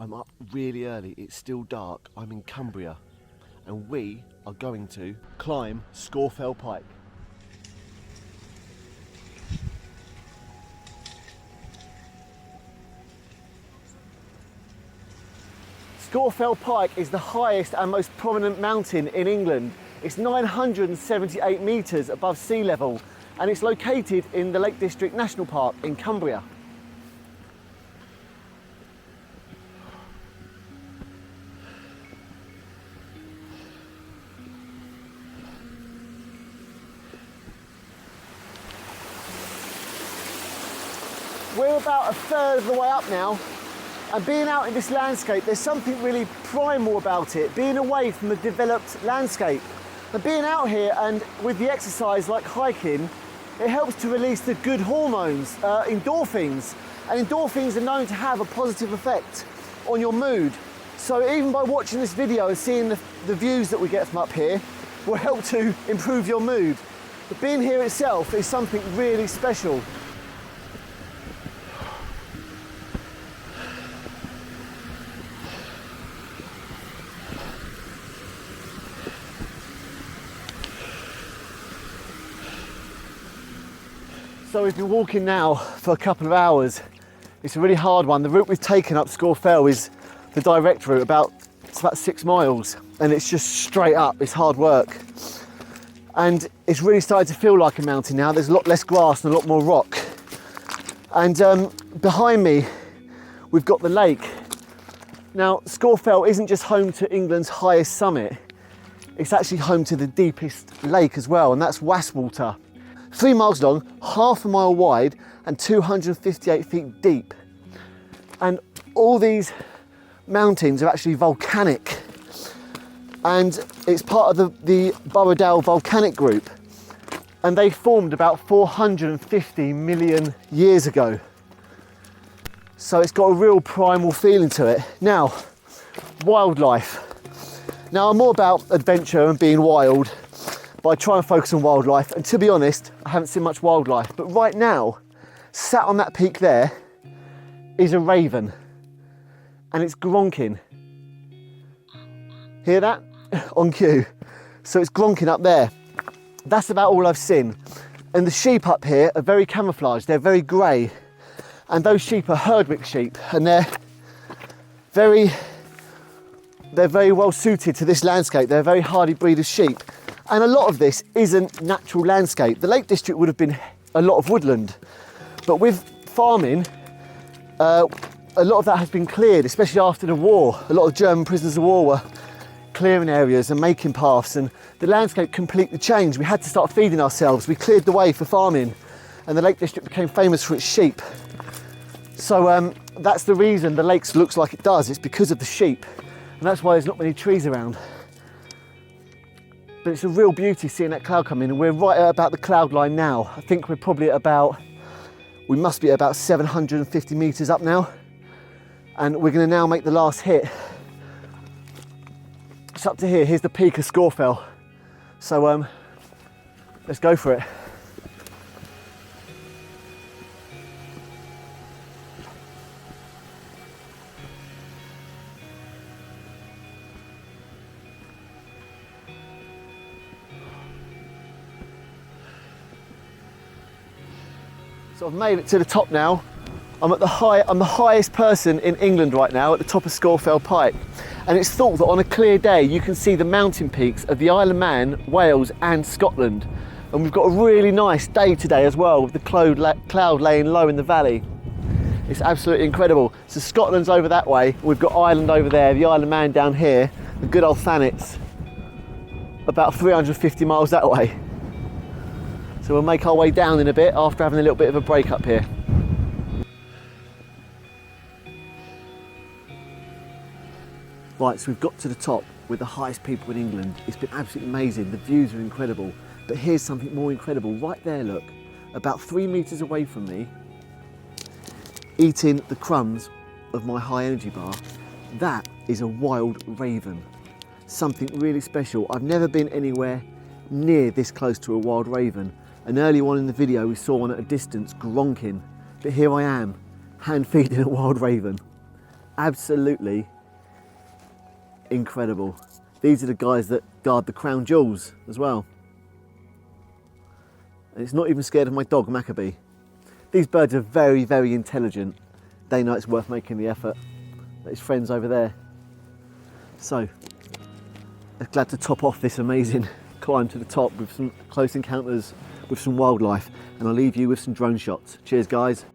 I'm up really early, it's still dark, I'm in Cumbria, and we are going to climb Scafell Pike. Scafell Pike is the highest and most prominent mountain in England. It's 978 metres above sea level, and it's located in the Lake District National Park in Cumbria. We're about a third of the way up now, and being out in this landscape, there's something really primal about it, being away from the developed landscape. And being out here and with the exercise like hiking, it helps to release the good hormones, endorphins. And endorphins are known to have a positive effect on your mood. So even by watching this video and seeing the views that we get from up here will help to improve your mood. But being here itself is something really special. So we've been walking now for a couple of hours. It's a really hard one. The route we've taken up Scafell is the direct route, it's about 6 miles, and it's just straight up. It's hard work. And it's really started to feel like a mountain now. There's a lot less grass and a lot more rock. And behind me, we've got the lake. Now, Scafell isn't just home to England's highest summit. It's actually home to the deepest lake as well, and that's Wasdale. 3 miles long, half a mile wide, and 258 feet deep. And all these mountains are actually volcanic. And it's part of the Borrowdale Volcanic Group. And they formed about 450 million years ago. So it's got a real primal feeling to it. Now, wildlife. Now, I'm more about adventure and being wild, but I try and focus on wildlife, and to be honest, I haven't seen much wildlife. But right now, sat on that peak there, is a raven, and it's gronking. Hear that? On cue. So it's gronking up there. That's about all I've seen. And the sheep up here are very camouflaged, they're very grey, and those sheep are Herdwick sheep, and they're very well suited to this landscape. They're a very hardy breed of sheep. And a lot of this isn't natural landscape. The Lake District would have been a lot of woodland, but with farming, a lot of that has been cleared, especially after the war. A lot of German prisoners of war were clearing areas and making paths, and the landscape completely changed. We had to start feeding ourselves. We cleared the way for farming, and the Lake District became famous for its sheep. So that's the reason the lake looks like it does. It's because of the sheep, and that's why there's not many trees around. But it's a real beauty seeing that cloud come in, and we're right at about the cloud line now. I think we're probably at about, we must be at about 750 metres up now. And we're gonna now make the last hit. It's up to here, here's the peak of Scafell. So let's go for it. So I've made it to the top now. I'm the highest person in England right now at the top of Scafell Pike. And it's thought that on a clear day you can see the mountain peaks of the Isle of Man, Wales and Scotland. And we've got a really nice day today as well, with the cloud laying low in the valley. It's absolutely incredible. So Scotland's over that way, we've got Ireland over there, the Isle of Man down here, the good old Thanet's about 350 miles that way. So we'll make our way down in a bit after having a little bit of a break up here. Right, so we've got to the top with the highest people in England. It's been absolutely amazing, the views are incredible. But here's something more incredible, right there look, about 3 metres away from me, eating the crumbs of my high energy bar. That is a wild raven, something really special. I've never been anywhere near this close to a wild raven. And early on in the video we saw one at a distance gronking, but here I am, hand feeding a wild raven. Absolutely incredible. These are the guys that guard the crown jewels as well. And it's not even scared of my dog, Maccabee. These birds are very, very intelligent. They know it's worth making the effort. His friends over there. So, I'm glad to top off this amazing climb to the top with some close encounters with some wildlife, and I'll leave you with some drone shots. Cheers, guys.